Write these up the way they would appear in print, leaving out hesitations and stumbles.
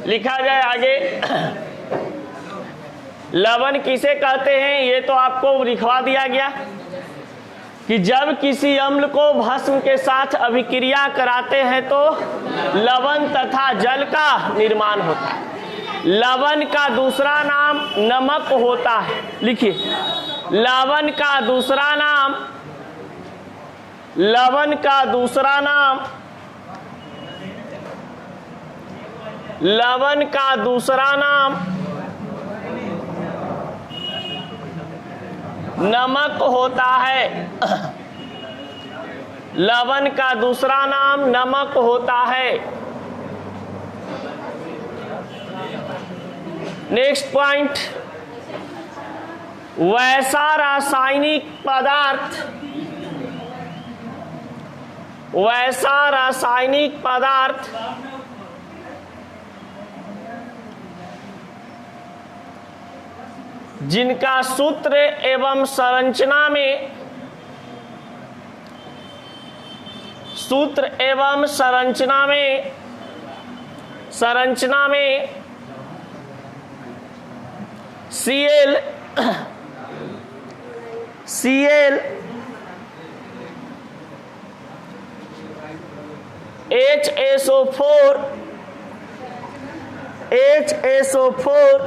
लिखा जाए आगे, लवण किसे कहते हैं ये तो आपको लिखवा दिया गया कि जब किसी अम्ल को भस्म के साथ अभिक्रिया कराते हैं तो लवण तथा जल का निर्माण होता है। लवण का दूसरा नाम नमक होता है। लिखिए, लवण का दूसरा नाम, लवण का दूसरा नाम, लवण का दूसरा नाम नमक होता है। लवण का दूसरा नाम नमक होता है। नेक्स्ट पॉइंट, वैसा रासायनिक पदार्थ, वैसा रासायनिक पदार्थ जिनका सूत्र एवं संरचना में, सूत्र एवं संरचना में, संरचना में Cl, Cl, HSO4, HSO4,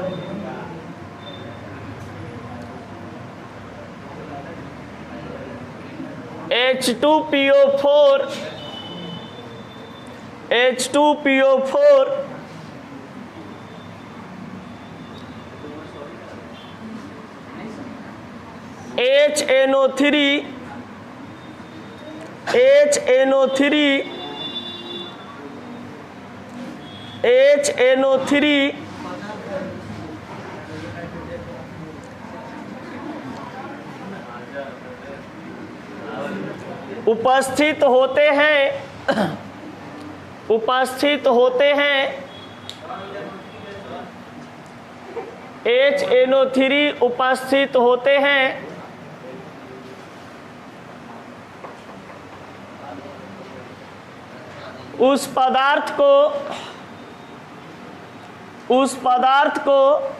H2PO4, H2PO4, HNO3, HNO3, HNO3, उपस्थित होते हैं, उपस्थित होते हैं। HNO3 उपस्थित होते हैं उस पदार्थ को, उस पदार्थ को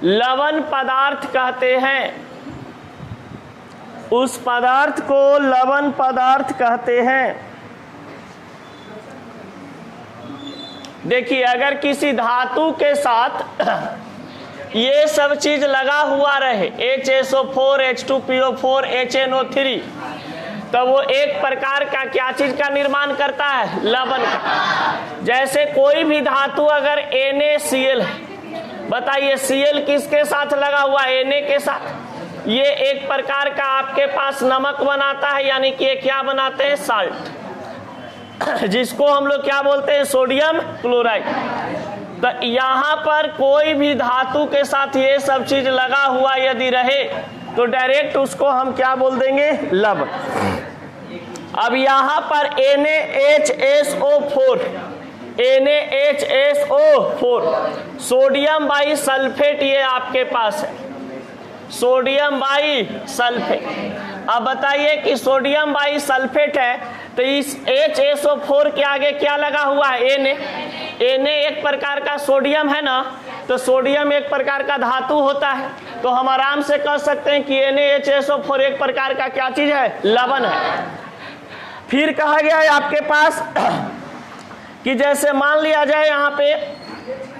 लवण पदार्थ कहते हैं। उस पदार्थ को लवण पदार्थ कहते हैं। देखिए, अगर किसी धातु के साथ ये सब चीज लगा हुआ रहे, HSO4, H2PO4, HNO3, तो वो एक प्रकार का क्या चीज का निर्माण करता है? लवण का। जैसे कोई भी धातु अगर NaCl है, बताइए Cl किसके साथ लगा हुआ है? Na के साथ। ये एक प्रकार का आपके पास नमक बनाता है, यानी कि ये क्या बनाते हैं? साल्ट, जिसको हम लोग क्या बोलते हैं? Sodium chloride. तो यहाँ पर कोई भी धातु के साथ ये सब चीज लगा हुआ यदि रहे तो डायरेक्ट उसको हम क्या बोल देंगे? लवण। अब यहाँ पर NaHSO4, NaHSO4, sodium by sulphate ये आपके पास है, सोडियम बाई सल्फेट। अब बताइए कि सोडियम बाई सल्फेट है तो इस HSO4 के आगे क्या लगा हुआ है? Na। Na एक प्रकार का सोडियम है ना, तो सोडियम एक प्रकार का धातु होता है, तो हम आराम से कह सकते हैं कि NaHSO4 एक प्रकार का क्या चीज है? लवण है। फिर कहा गया है आपके पास कि जैसे मान लिया जाए यहाँ पे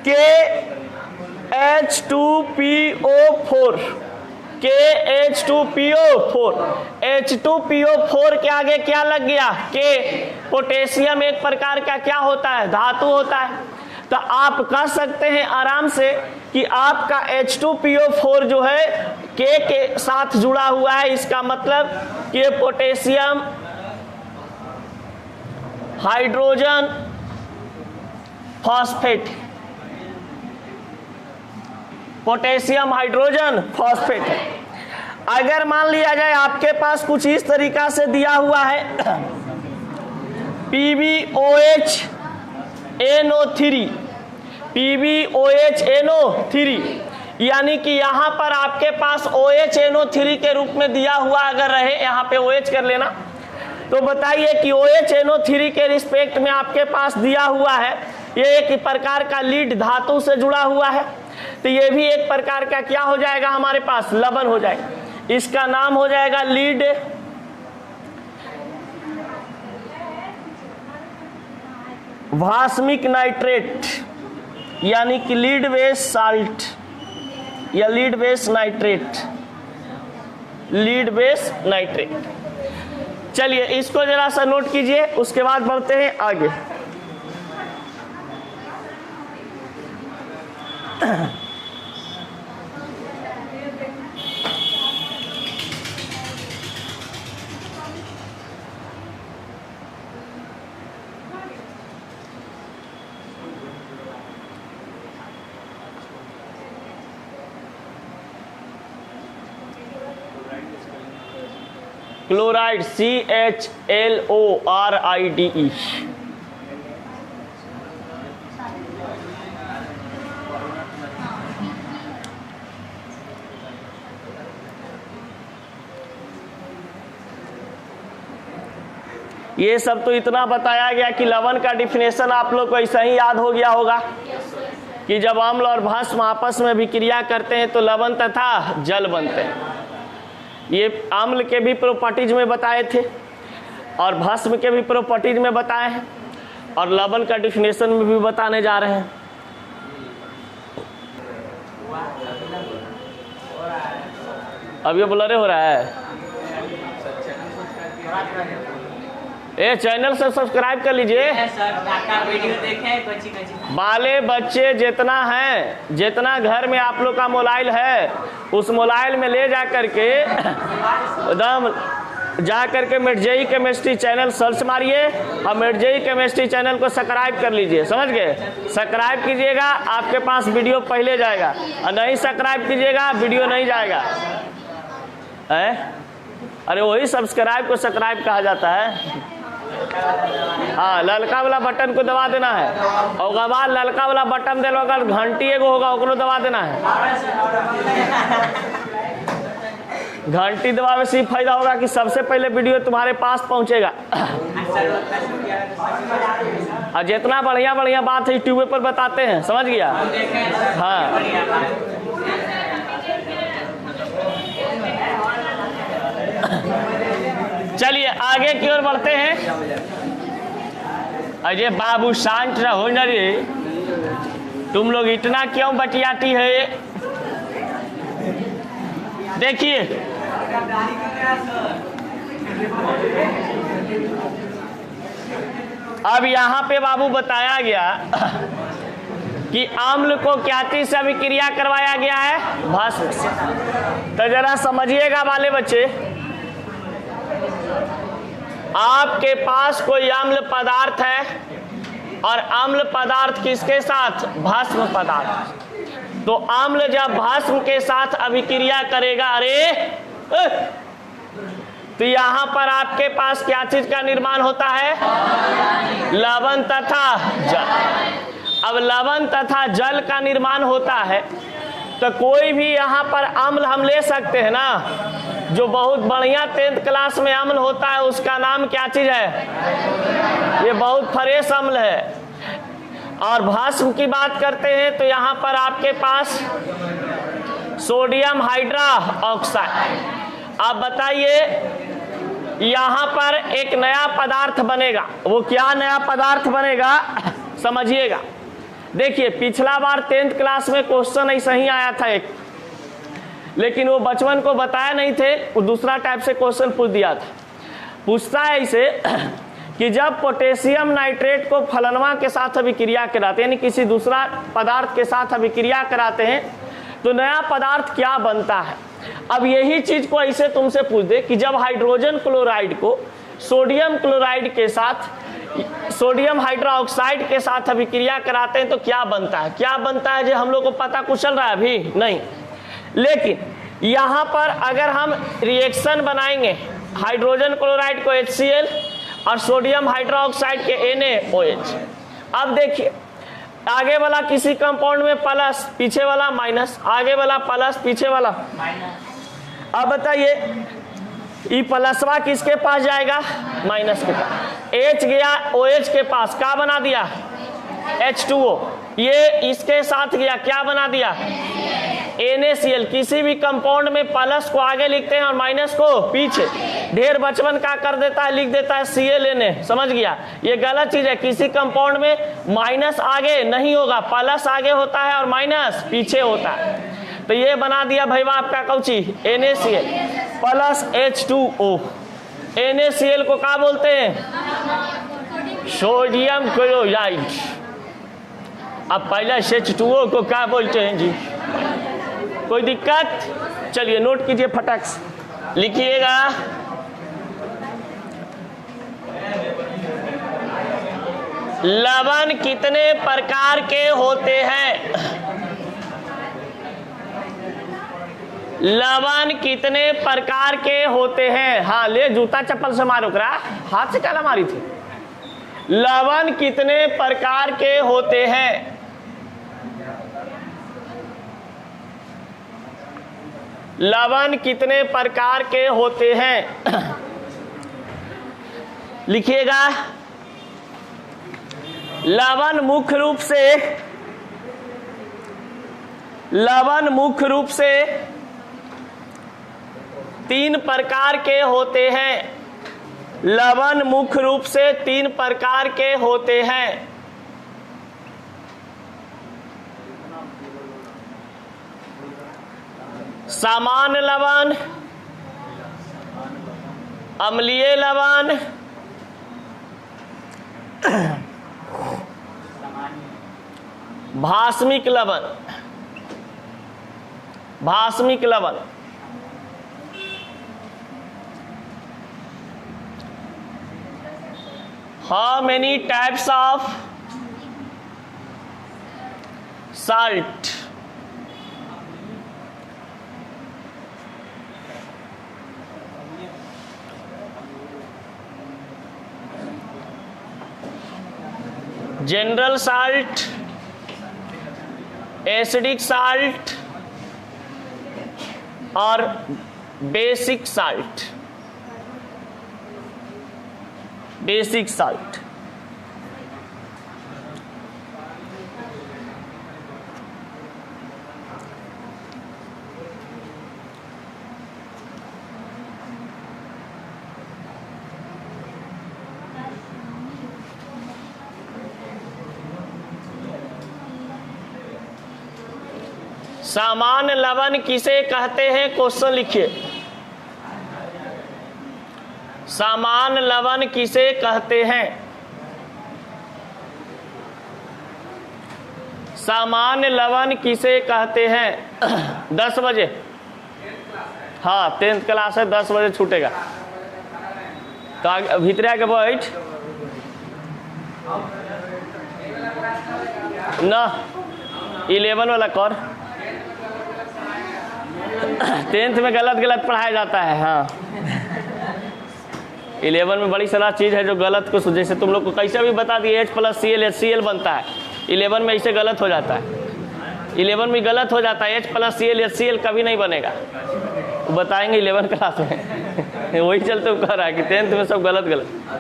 KH2PO4, KH2PO4, H2PO4 के आगे क्या लग गया? K। पोटेशियम एक प्रकार का क्या होता है? धातु होता है। तो आप कह सकते हैं आराम से कि आपका H2PO4 जो है K के साथ जुड़ा हुआ है, इसका मतलब कि potassium hydrogen phosphate, potassium hydrogen phosphate है। अगर मान लिया जाए आपके पास कुछ इस तरीका से दिया हुआ है PbOH NO3, PbOH NO3, यानी कि यहाँ पर आपके पास OHNO3 के रूप में दिया हुआ अगर रहे, यहाँ पे OH कर लेना, तो बताइए कि OHNO3 के रिस्पेक्ट में आपके पास दिया हुआ है, ये एक प्रकार का लीड धातु से जुड़ा हुआ है, तो ये भी एक प्रकार का क्या हो जाएगा हमारे पास, लवण हो जाएगा। इसका नाम हो जाएगा लीड भास्मिक नाइट्रेट, यानी कि लीड बेस साल्ट या lead base nitrate, lead base nitrate. चलिए इसको जरा सा नोट कीजिए, उसके बाद बढ़ते हैं आगे। क्लोराइड CHLORIDE, ये सब तो इतना बताया गया कि लवण का डिफिनेशन आप लोग को ऐसा ही याद हो गया होगा कि जब अम्ल और भस्म आपस में विक्रिया करते हैं तो लवण तथा जल बनते हैं। ये अम्ल के भी प्रॉपर्टीज में बताए थे और भस्म के भी प्रॉपर्टीज में बताए हैं और लवण का डिफिनेशन में भी बताने जा रहे हैं। अब ये ब्लर हो रहा है, ए चैनल से सब्सक्राइब कर लीजिए। बाले बच्चे जितना हैं, जितना घर में आप लोग का मोबाइल है, उस मोबाइल में ले जा करके एकदम जा करके मिर्जेई केमिस्ट्री चैनल सर्च मारिए और मिर्जेई केमिस्ट्री चैनल को सब्सक्राइब कर लीजिए, समझ गए। सब्सक्राइब कीजिएगा, आपके पास वीडियो पहले जाएगा, और नहीं सब्सक्राइब कीजिएगा वीडियो नहीं जाएगा। अरे वही सब्सक्राइब को सब्सक्राइब कहा जाता है। हाँ, ललका वाला बटन को दबा देना है और बाद ललका वाला बटन दे अगर घंटी एगो होगा ओकरो दबा देना है। घंटी दबावे से फायदा होगा कि सबसे पहले वीडियो तुम्हारे पास पहुंचेगा और जितना बढ़िया बढ़िया बात है यूट्यूब पर बताते हैं, समझ गया। हाँ चलिए आगे की ओर बढ़ते हैं। अजय बाबू शांत रहो न रे, तुम लोग इतना क्यों बटियाती है। देखिए अब यहाँ पे बाबू बताया गया कि अम्ल को क्या चीज से अभिक्रिया करवाया गया है, भस्म से। तो जरा समझिएगा वाले बच्चे, आपके पास कोई अम्ल पदार्थ है और अम्ल पदार्थ किसके साथ, भस्म पदार्थ। तो अम्ल जब भस्म के साथ अभिक्रिया करेगा, तो यहां पर आपके पास क्या चीज का निर्माण होता है, लवण तथा जल। अब लवण तथा जल का निर्माण होता है तो कोई भी यहाँ पर अम्ल हम ले सकते हैं ना, जो बहुत बढ़िया 10th क्लास में अम्ल होता है उसका नाम क्या चीज है, ये बहुत फ्रेश अम्ल है। और भस्म की बात करते हैं तो यहाँ पर आपके पास सोडियम हाइड्रा ऑक्साइड। आप बताइए यहाँ पर एक नया पदार्थ बनेगा, वो क्या नया पदार्थ बनेगा समझिएगा। देखिए पिछला बार 10th क्लास में क्वेश्चन ऐसा ही आया था एक, लेकिन वो बचपन को बताया नहीं थे, वो दूसरा टाइप से क्वेश्चन पूछ दिया था। पूछता है इसे कि जब पोटेशियम नाइट्रेट को फलनवा के साथ अभिक्रिया कराते हैं, यानी किसी दूसरा पदार्थ के साथ अभिक्रिया कराते हैं, तो नया पदार्थ क्या बनता है। अब यही चीज को ऐसे तुमसे पूछ दे कि जब हाइड्रोजन क्लोराइड को सोडियम क्लोराइड के साथ, सोडियम हाइड्रोक्साइड के साथ अभिक्रिया कराते हैं तो क्या बनता है, क्या बनता है जो हम लोग को पता कुछ चल रहा है अभी नहीं। लेकिन यहाँ पर अगर हम रिएक्शन बनाएंगे हाइड्रोजन क्लोराइड को HCl और सोडियम हाइड्रोक्साइड के NaOH। अब देखिए आगे वाला किसी कंपाउंड में प्लस, पीछे वाला माइनस, आगे वाला प्लस, पीछे वाला माइनस। अब बताइए ई प्लसवा किसके पास जाएगा? माइनस के पास। H गया OH के पास, क्या बना दिया? H2O। ये इसके साथ गया, क्या बना दिया? NaCl। किसी भी कंपाउंड में प्लस को आगे लिखते हैं और माइनस को पीछे। ढेर बचपन का कर देता है, लिख देता है Cl Na। समझ गया? ये गलत चीज है। किसी कंपाउंड में माइनस आगे नहीं होगा, प्लस आगे होता है और माइनस पीछे होता है। तो ये बना दिया भैया आपका Cauchy? NaCl plus H2O। NaCl को क्या बोलते हैं? Sodium chloride. अब पहला H2O को क्या बोलते हैं जी? कोई दिक्कत? चलिए नोट कीजिए, फटाक से लिखिएगा। लवण कितने प्रकार के होते हैं? लवण कितने प्रकार के होते हैं? हाँ, ले जूता चप्पल से मारो करा, हाथ से क्या मारी थी? लवण कितने प्रकार के होते हैं? लवण कितने प्रकार के होते हैं? लिखिएगा। लवण मुख्य रूप से 3 प्रकार के होते हैं। लवण मुख्य रूप से 3 प्रकार के होते हैं। सामान्य लवण, अम्लीय लवण, भास्मिक लवण। भास्मिक लवण। How many types of salt? General salt, acidic salt और बेसिक साल्ट। Basic salt. सामान्य लवण किसे कहते हैं? क्वेश्चन लिखिए। सामान्य लवण किसे कहते हैं? सामान्य लवण किसे कहते हैं? 10 बजे। हाँ, 10th क्लास है, 10 बजे छूटेगा। तो भीतर आके बैठ ना। 11 वाला कर। 10th में गलत पढ़ाया जाता है। हाँ, 11 में बड़ी सारा चीज़ है जो गलत को, जैसे तुम लोग को कैसे भी बता दिए H+Cl HCl बनता है। 11 में ऐसे गलत हो जाता है। 11 में गलत हो जाता है, H+Cl HCl कभी नहीं बनेगा। तो बताएंगे 11 क्लास में। वही चलते वो कह रहा है कि 10th में सब गलत।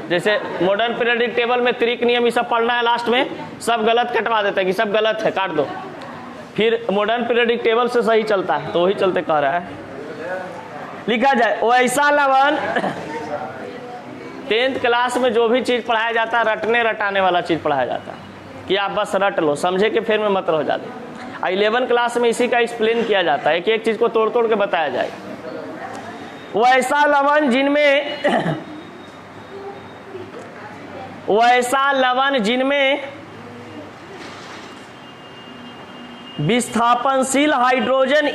जैसे मॉडर्न पीरियोडिक टेबल में त्रिक नियम ये सब पढ़ना है, लास्ट में सब गलत कटवा देता है कि सब गलत है, काट दो। फिर मॉडर्न पीरियोडिक टेबल से सही चलता है, तो वही चलते कह रहा है। लिखा जाए वैसा लवण। 10th क्लास में जो भी चीज़ पढ़ाया जाता है, रटने रटाने वाला चीज़ पढ़ाया जाता है कि आप बस रट लो, समझे के फिर में मत रह जाते। 11 क्लास में इसी का एक्सप्लेन किया जाता है, एक चीज़ को तोड़ तोड़ के बताया जाएगा। वैसा लवण जिनमें विस्थापनशील हाइड्रोजन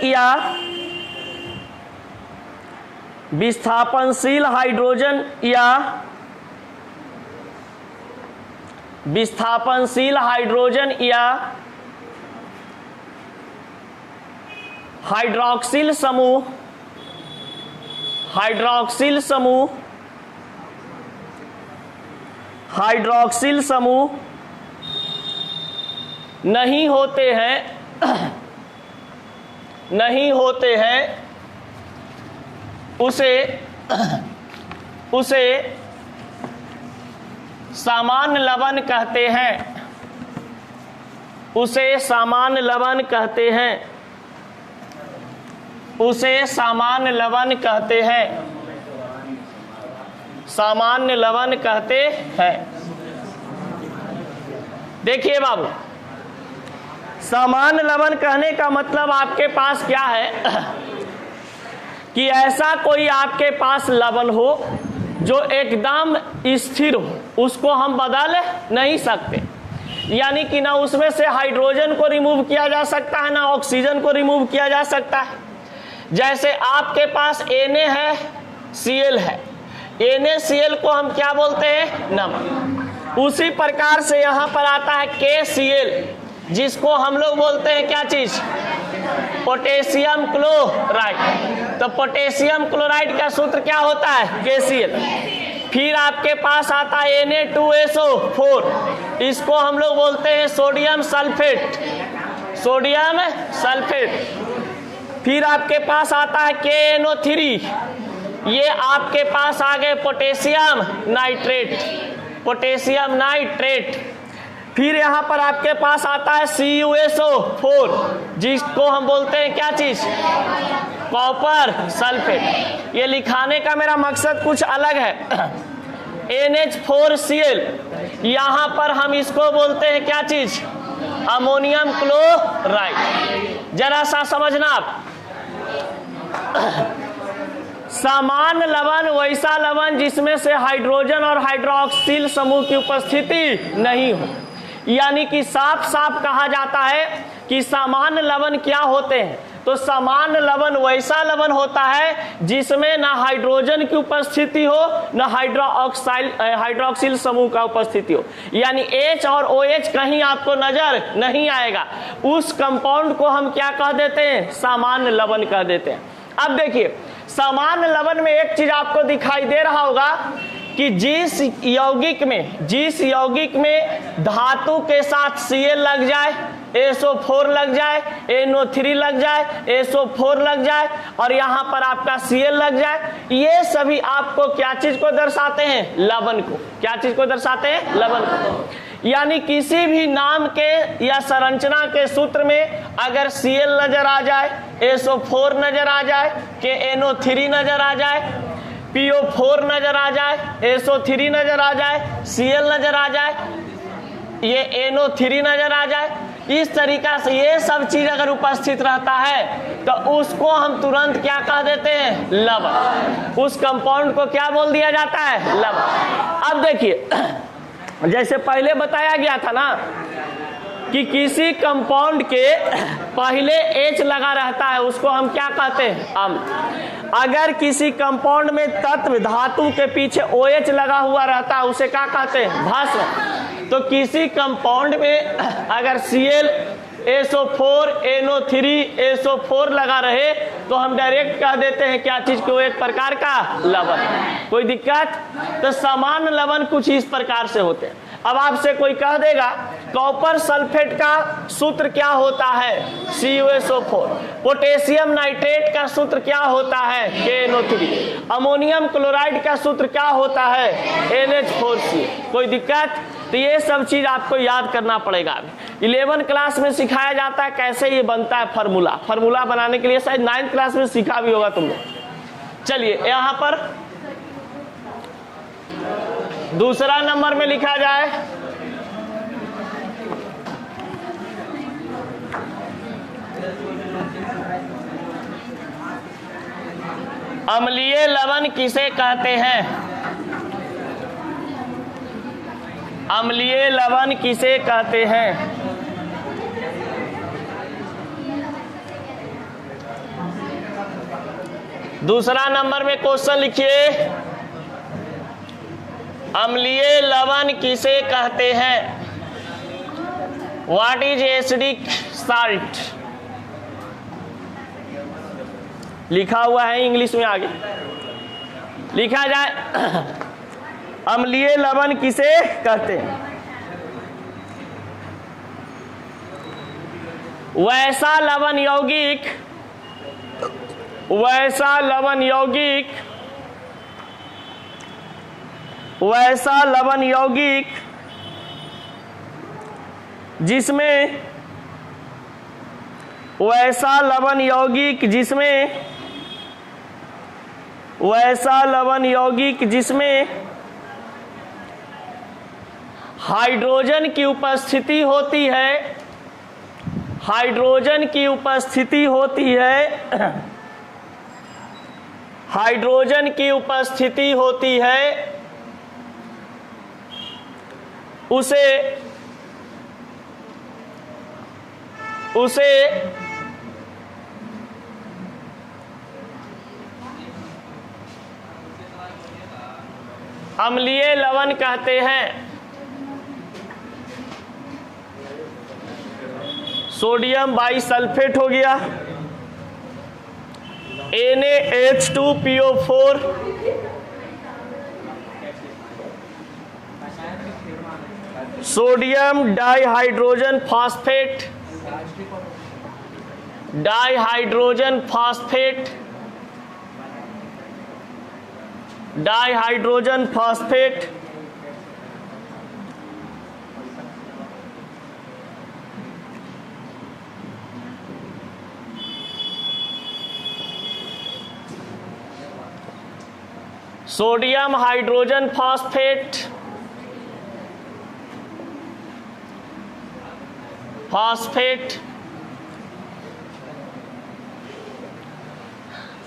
या हाइड्रोक्सिल समूह नहीं होते हैं, नहीं होते हैं, उसे सामान्य लवण कहते हैं, उसे सामान्य लवण कहते हैं, उसे सामान्य लवण कहते हैं, सामान्य लवण कहते हैं। देखिए बाबू, सामान्य लवण कहने का मतलब आपके पास क्या है कि ऐसा कोई आपके पास लवण हो जो एकदम स्थिर हो, उसको हम बदल नहीं सकते, यानी कि ना उसमें से हाइड्रोजन को रिमूव किया जा सकता है, ना ऑक्सीजन को रिमूव किया जा सकता है। जैसे आपके पास Na है, Cl है, NaCl को हम क्या बोलते हैं? नमक। उसी प्रकार से यहाँ पर आता है KCl, जिसको हम लोग बोलते हैं क्या चीज? Potassium chloride. तो पोटेशियम क्लोराइड का सूत्र क्या होता है? KCl। फिर आपके पास आता है Na2SO4, इसको हम लोग बोलते हैं सोडियम सल्फेट, सोडियम सल्फेट। फिर आपके पास आता है KNO3, ये आपके पास आ गए पोटेशियम नाइट्रेट, पोटेशियम नाइट्रेट। फिर यहाँ पर आपके पास आता है CuSO4, जिसको हम बोलते हैं क्या चीज? Copper sulphate. ये लिखाने का मेरा मकसद कुछ अलग है। NH4Cl, यहाँ पर हम इसको बोलते हैं क्या चीज? Ammonium chloride. जरा सा समझना आप, सामान्य लवण वैसा लवण जिसमें से हाइड्रोजन और हाइड्रोक्सिल समूह की उपस्थिति नहीं हो, यानी कि साफ साफ कहा जाता है कि सामान्य लवण क्या होते हैं? तो सामान्य लवण वैसा लवण होता है जिसमें ना हाइड्रोजन की उपस्थिति हो, ना हाइड्रोक्सिल समूह का उपस्थिति हो, यानी H और OH कहीं आपको नजर नहीं आएगा। उस कंपाउंड को हम क्या कह देते हैं? सामान्य लवण कह देते हैं। अब देखिए, सामान्य लवण में एक चीज आपको दिखाई दे रहा होगा कि जिस यौगिक में धातु के साथ Cl लग जाए, SO4 लग जाए, NO3 लग जाए, SO4 लग जाए और यहाँ पर आपका Cl लग जाए, ये सभी आपको क्या चीज को दर्शाते हैं? लवण को। क्या चीज को दर्शाते हैं? लवण को। यानी किसी भी नाम के या संरचना के सूत्र में अगर Cl नजर आ जाए, SO4 नजर आ जाए, NO3 नजर आ जाए, PO4 नजर आ जाए, SO3 नजर आ जाए, Cl नजर आ जाए, ये NO3 नजर आ जाए, इस तरीका से ये सब चीज अगर उपस्थित रहता है तो उसको हम तुरंत क्या कह देते हैं? लवण। उस कंपाउंड को क्या बोल दिया जाता है? लवण। अब देखिए, जैसे पहले बताया गया था ना कि किसी कंपाउंड के पहले H लगा रहता है, उसको हम क्या कहते हैं? अम्ल। अगर किसी कंपाउंड में तत्व धातु के पीछे OH लगा हुआ रहता है, उसे क्या कहते हैं? भस्म। तो किसी कंपाउंड में अगर Cl, SO4, NO3, SO4 लगा रहे तो हम डायरेक्ट कह देते हैं क्या चीज को? एक प्रकार का लवण। कोई दिक्कत? तो सामान्य लवण कुछ इस प्रकार से होते हैं। अब आपसे कोई कह देगा कॉपर सल्फेट का सूत्र क्या होता है? CuSO4। पोटेशियम नाइट्रेट का सूत्र क्या होता है? KNO3। अमोनियम क्लोराइड का सूत्र क्या होता है? NH4Cl। कोई दिक्कत? तो ये सब चीज आपको याद करना पड़ेगा। 11 क्लास में सिखाया जाता है कैसे ये बनता है फार्मूला। फार्मूला बनाने के लिए शायद 9th क्लास में सीखा भी होगा तुम लोग। चलिए यहाँ पर दूसरा नंबर में लिखा जाए अम्लीय लवण किसे कहते हैं? अम्लीय लवण किसे कहते हैं? दूसरा नंबर में क्वेश्चन लिखिए, अम्लीय लवण किसे कहते हैं? What is acidic salt? लिखा हुआ है इंग्लिश में, आगे लिखा जाए अम्लीय लवण किसे कहते हैं? वैसा लवण यौगिक, वैसा लवण यौगिक, वैसा लवण यौगिक जिसमें, वैसा लवण यौगिक जिसमें, वैसा लवण यौगिक जिसमें हाइड्रोजन की उपस्थिति होती है, हाइड्रोजन की उपस्थिति होती है, हाइड्रोजन की उपस्थिति होती है, उसे अम्लीय लवण कहते हैं। सोडियम बाइसल्फेट हो गया, NaH2PO4, sodium dihydrogen phosphate, dihydrogen phosphate, dihydrogen phosphate, sodium hydrogen phosphate, phosphate.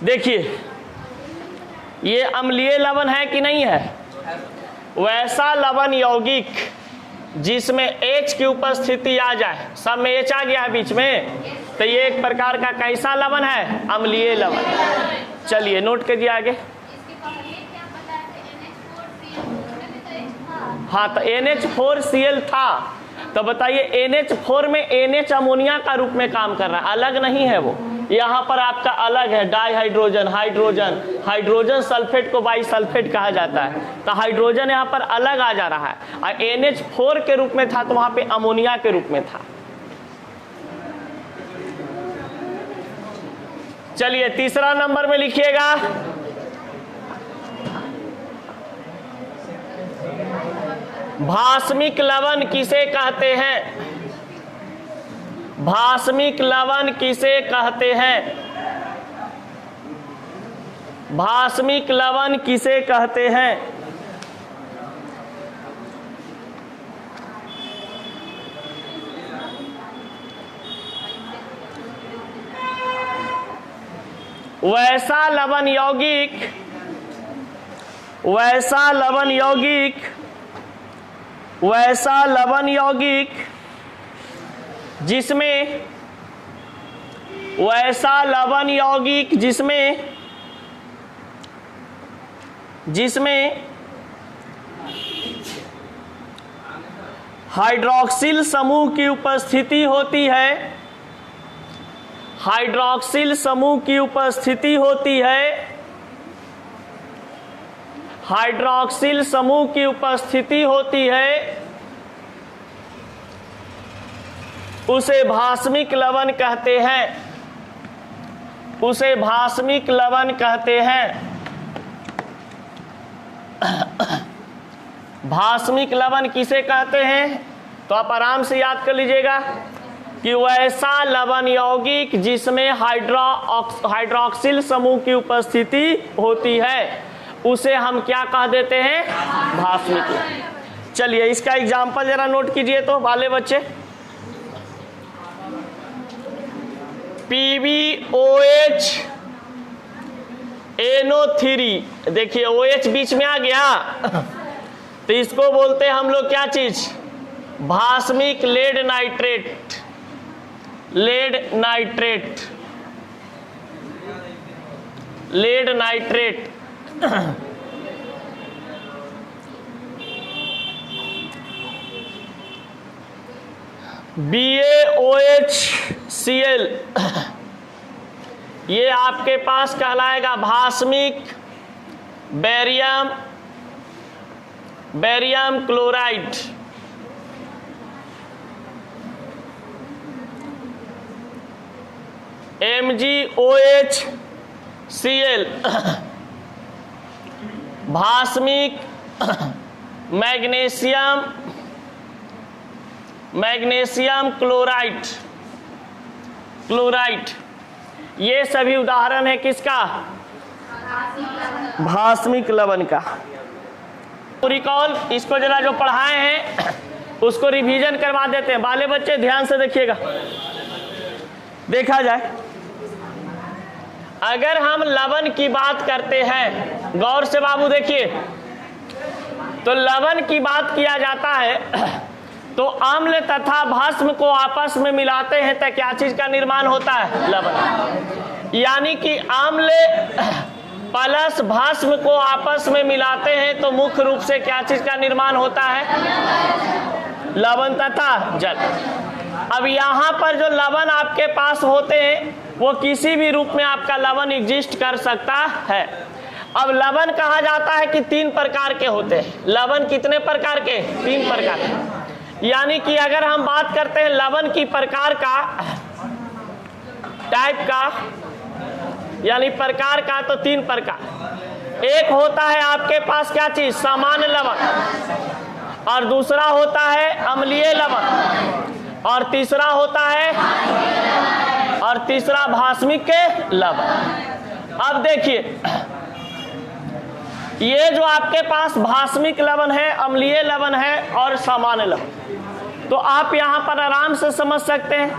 देखिए ये अम्लीय लवण है कि नहीं है? वैसा लवण यौगिक जिसमें H की उपस्थिति आ जाए, सब में H आ गया है बीच में, तो ये एक प्रकार का कैसा लवण है? अम्लीय लवण। चलिए नोट कीजिए आगे। हाँ तो NH4Cl था, तो बताइए NH4 में NH अमोनिया का रूप में काम कर रहा है, अलग नहीं है वो। यहाँ पर आपका अलग है, डाइहाइड्रोजन, हाइड्रोजन, हाइड्रोजन सल्फेट को बाइसल्फेट कहा जाता है, तो हाइड्रोजन यहाँ पर अलग आ जा रहा है। और NH4 के रूप में था तो वहां पे अमोनिया के रूप में था। चलिए तीसरा नंबर में लिखिएगा, भास्मिक लवण किसे कहते हैं? भास्मिक लवण किसे कहते हैं? भास्मिक लवण किसे कहते हैं? वैसा लवण यौगिक, वैसा लवण यौगिक, वैसा लवण यौगिक जिसमें, वैसा लवण यौगिक जिसमें, जिसमें हाइड्रॉक्सिल समूह की उपस्थिति होती है, हाइड्रॉक्सिल समूह की उपस्थिति होती है, हाइड्रॉक्सिल समूह की उपस्थिति होती है, उसे भास्मिक लवण कहते हैं, उसे भास्मिक लवण कहते हैं। भास्मिक लवण किसे कहते हैं? तो आप आराम से याद कर लीजिएगा कि वैसा लवण यौगिक जिसमें हाइड्रॉक्सिल समूह की उपस्थिति होती है, उसे हम क्या कह देते हैं? भास्मिक लवण। चलिए इसका एग्जाम्पल जरा नोट कीजिए तो वाले बच्चे। PbOH NO3, देखिए OH बीच में आ गया, तो इसको बोलते हैं हम लोग क्या चीज? भास्मिक lead nitrate, lead nitrate, lead nitrate. BaOHCl, ये आपके पास कहलाएगा भास्मिक बेरियम, बेरियम क्लोराइड। MgOHCl भास्मिक मैग्नीशियम क्लोराइड ये सभी उदाहरण है किसका? भास्मिक लवण का। रिकॉल इसको जरा जो पढ़ाए हैं उसको रिवीजन करवा देते हैं। बाले बच्चे ध्यान से देखिएगा, देखा जाए अगर हम लवण की बात करते हैं, गौर से बाबू देखिए, तो लवण की बात किया जाता है तो अम्ल तथा भस्म को आपस में मिलाते हैं तो क्या चीज का निर्माण होता है? लवण। यानी कि अम्ल प्लस भस्म को आपस में मिलाते हैं तो मुख्य रूप से क्या चीज का निर्माण होता है? लवण तथा जल। अब यहाँ पर जो लवण आपके पास होते हैं वो किसी भी रूप में आपका लवण एग्जिस्ट कर सकता है। अब लवण कहा जाता है कि 3 प्रकार के होते हैं। लवण कितने प्रकार के? 3 प्रकार के। यानी कि अगर हम बात करते हैं लवण की प्रकार का, टाइप का, यानी प्रकार का, तो 3 प्रकार। एक होता है आपके पास क्या चीज? सामान्य लवण, और दूसरा होता है अम्लीय लवण, और तीसरा होता है भास्मिक के लवण। अब देखिए ये जो आपके पास भास्मिक लवण है, अम्लीय लवण है और सामान्य लवण, तो आप यहाँ पर आराम से समझ सकते हैं।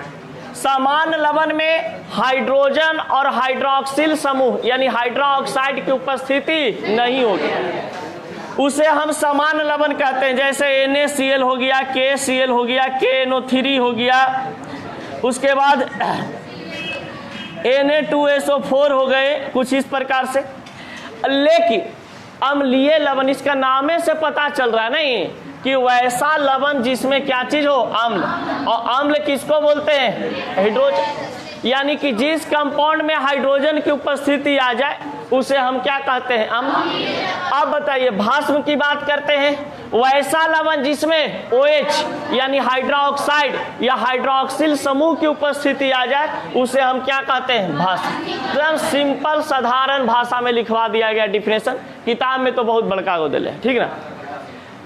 सामान्य लवण में हाइड्रोजन और हाइड्रोक्सिल समूह यानी हाइड्रोक्साइड की उपस्थिति नहीं होगी, उसे हम सामान्य लवण कहते हैं। जैसे NaCl हो गया, KCl हो गया, KNO3 हो गया, उसके बाद Na2SO4 हो गए, कुछ इस प्रकार से। लेकिन अम्लीय लवण, इसका नामे से पता चल रहा है नहीं कि वैसा लवण जिसमें क्या चीज हो? अम्ल। और अम्ल किसको बोलते हैं? हाइड्रोजन। यानी कि जिस कंपाउंड में हाइड्रोजन की उपस्थिति आ जाए उसे हम क्या कहते हैं? अम्ल। अब बताइए भस्म की बात करते हैं, वैसा लवण जिसमें OH यानी हाइड्रोक्साइड या हाइड्रोक्सिल समूह की उपस्थिति आ जाए उसे हम क्या कहते हैं? भस्म। एकदम सिंपल साधारण भाषा में लिखवा दिया गया डिफिनेशन, किताब में तो बहुत बड़का को दिले, ठीक ना।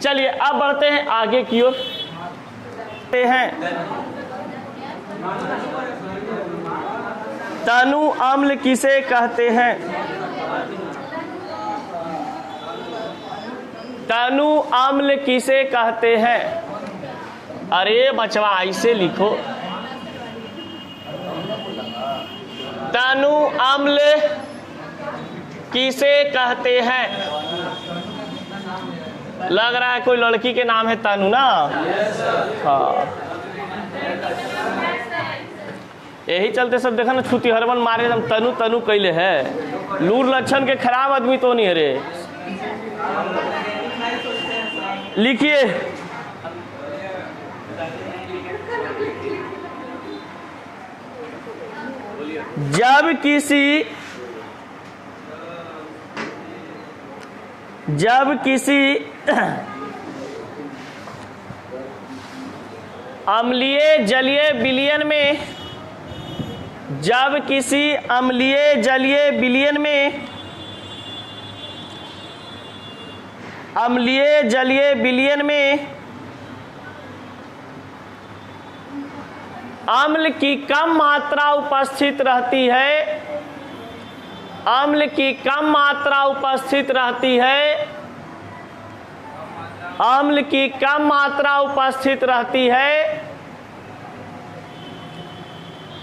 चलिए अब बढ़ते हैं आगे की ओर। तनु अम्ल किसे कहते हैं? तनु अम्ल किसे कहते हैं? अरे बचवा ऐसे लिखो, तनु अम्ल किसे कहते हैं? लग रहा है कोई लड़की के नाम है तनु ना? हाँ, यही चलते सब देखा ना, छुती हरबन मारे एकदम तनु तनु कैले है। लूर लक्षण के खराब आदमी तो नहीं है रे। लिखिए, जब किसी अम्लीय जलीय विलयन में, जब किसी अम्लीय जलीय विलयन में, अम्लीय जलीय विलयन में अम्ल की कम मात्रा उपस्थित रहती है, अम्ल की कम मात्रा उपस्थित रहती है, अम्ल की कम मात्रा उपस्थित रहती है,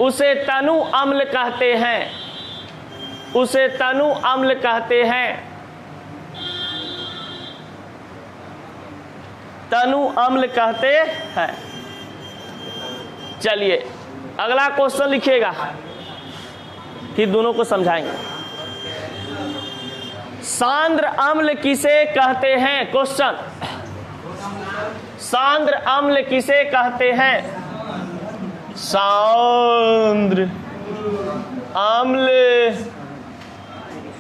उसे तनु अम्ल कहते हैं, उसे तनु अम्ल कहते हैं, तनु अम्ल कहते हैं। चलिए अगला क्वेश्चन लिखिएगा, फिर दोनों को समझाएंगे। सांद्र अम्ल किसे कहते हैं? क्वेश्चन, सांद्र अम्ल किसे कहते हैं? सांद्र अम्ल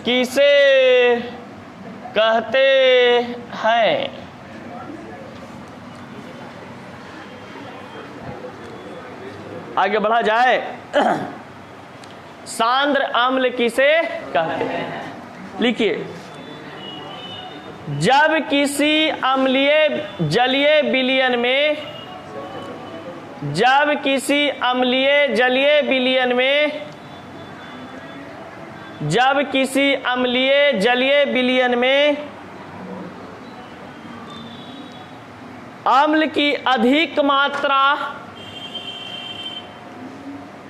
किसे कहते हैं? आगे बढ़ा जाए। सांद्र अम्ल किसे कहते हैं? लिखिए, जब किसी अम्लीय जलीय विलयन में, जब किसी अम्लीय जलीय विलयन में, जब किसी अम्लीय जलीय विलयन में अम्ल की अधिक मात्रा,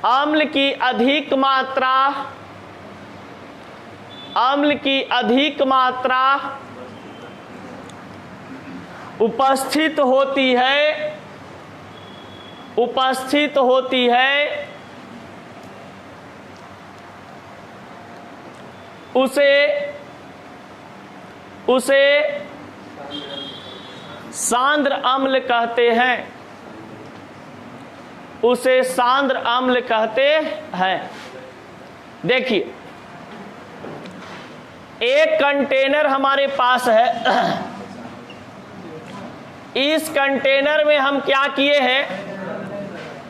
अम्ल की अधिक मात्रा, अम्ल की अधिक मात्रा उपस्थित होती है, उपस्थित होती है, उसे सांद्र अम्ल कहते हैं, उसे सांद्र अम्ल कहते हैं। देखिए, एक कंटेनर हमारे पास है, इस कंटेनर में हम क्या किए हैं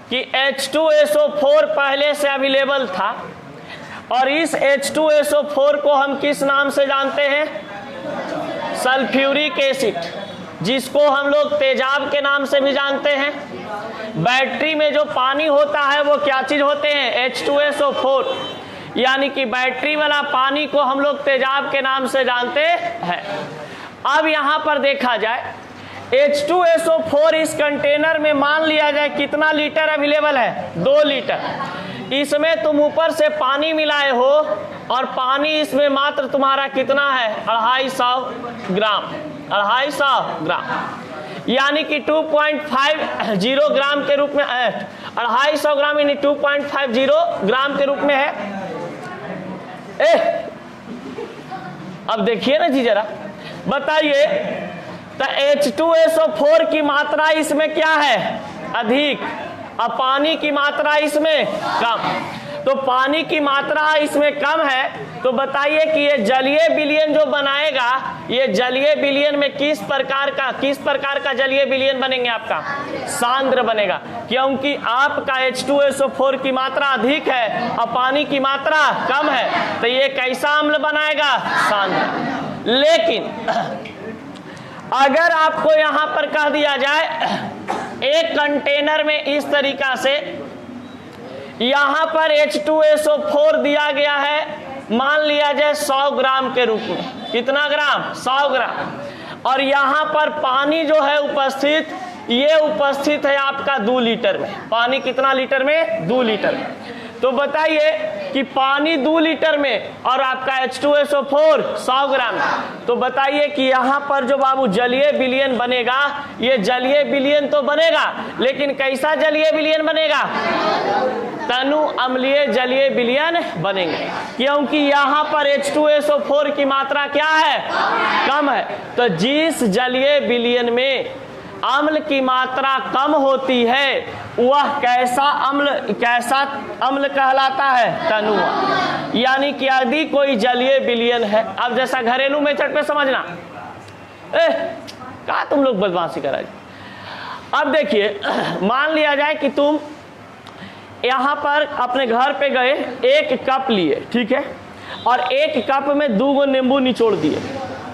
कि H2SO4 पहले से अवेलेबल था, और इस H2SO4 को हम किस नाम से जानते हैं? सल्फ्यूरिक एसिड, जिसको हम लोग तेजाब के नाम से भी जानते हैं। बैटरी में जो पानी होता है वो क्या चीज होते हैं? H2SO4, यानी कि बैटरी वाला पानी को हम लोग तेजाब के नाम से जानते हैं। अब यहां पर देखा जाए, H2SO4 इस कंटेनर में मान लिया जाए कितना लीटर अवेलेबल है? 2 लीटर। इसमें तुम ऊपर से पानी मिलाए हो, और पानी इसमें मात्र तुम्हारा कितना है? 250 ग्राम, 250 ग्राम, यानी कि 2.50 ग्राम के रूप में, 250 ग्राम यानी 2.50 ग्राम के रूप में है। अब देखिए ना जी, जरा बताइए, तो H2SO4 की मात्रा इसमें क्या है? अधिक, और पानी की मात्रा इसमें कम। तो पानी की मात्रा इसमें कम है, तो बताइए कि ये जलीय विलयन जो बनाएगा, ये जलीय विलयन में किस प्रकार का जलीय विलयन बनेंगे? आपका सांद्र बनेगा, क्योंकि आपका H2SO4 की मात्रा अधिक है और पानी की मात्रा कम है, तो ये कैसा अम्ल बनाएगा? सांद्र। लेकिन अगर आपको यहां पर कह दिया जाए, एक कंटेनर में इस तरीका से यहां पर H2SO4 दिया गया है, मान लिया जाए 100 ग्राम के रूप में। कितना ग्राम? 100 ग्राम। और यहां पर पानी जो है उपस्थित, ये उपस्थित है आपका 2 लीटर में। पानी कितना लीटर में? 2 लीटर में। तो बताइए कि पानी 2 लीटर में और आपका H2SO4 100 ग्राम, तो बताइए कि यहाँ पर जो बाबू जलीय विलयन बनेगा, ये जलीय विलयन तो बनेगा, लेकिन कैसा जलीय विलयन बनेगा? तनु अम्लीय जलीय विलयन बनेंगे, क्योंकि यहाँ पर H2SO4 की मात्रा क्या है? कम है। तो जिस जलीय विलयन में अम्ल की मात्रा कम होती है, वह कैसा अम्ल कहलाता है? तनु। यानी कि यदि कोई जलीय विलयन है, अब जैसा घरेलू मेथड पे समझना, क्या तुम लोग बदमाशी कराए। अब देखिए, मान लिया जाए कि तुम यहाँ पर अपने घर पे गए, एक कप लिए, ठीक है, और एक कप में 2 नींबू निचोड़ दिए,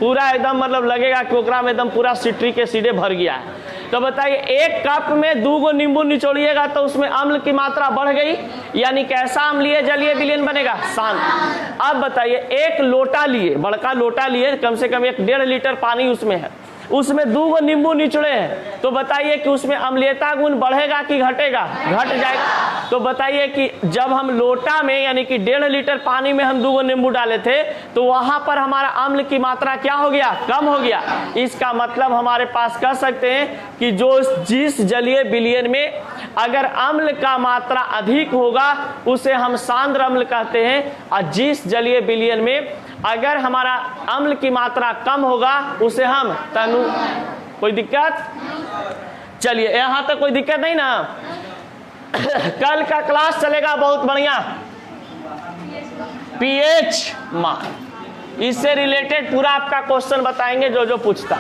पूरा एकदम मतलब लगेगा कि ओकरा में एकदम पूरा सिट्रिक एसिड भर गया है। तो बताइए, एक कप में 2 नींबू निचोड़िएगा तो उसमें अम्ल की मात्रा बढ़ गई, यानी कैसा अम्लीय जलीय विलयन बनेगा? शांत। अब बताइए, एक लोटा लिए, बड़का लोटा लिए, कम से कम 1.5 लीटर पानी उसमें है, उसमें 2 नींबू निचोड़े हैं, तो बताइए कि उसमें अम्लीयता गुण बढ़ेगा कि घटेगा? घट जाएगा। तो बताइए कि जब हम लोटा में यानी कि 1.5 लीटर पानी में हम 2 नींबू डाले थे, तो वहां पर हमारा अम्ल की मात्रा क्या हो गया? कम हो गया। इसका मतलब हमारे पास कह सकते हैं कि जिस जलीय विलयन में अगर अम्ल का मात्रा अधिक होगा, उसे हम सांद्र अम्ल कहते हैं, और जिस जलीय विलयन में अगर हमारा अम्ल की मात्रा कम होगा, उसे हम तनु। कोई दिक्कत? चलिए, यहां तक कोई दिक्कत नहीं ना? कल का क्लास चलेगा बहुत बढ़िया, पीएच मान, इससे रिलेटेड पूरा आपका क्वेश्चन बताएंगे जो पूछता।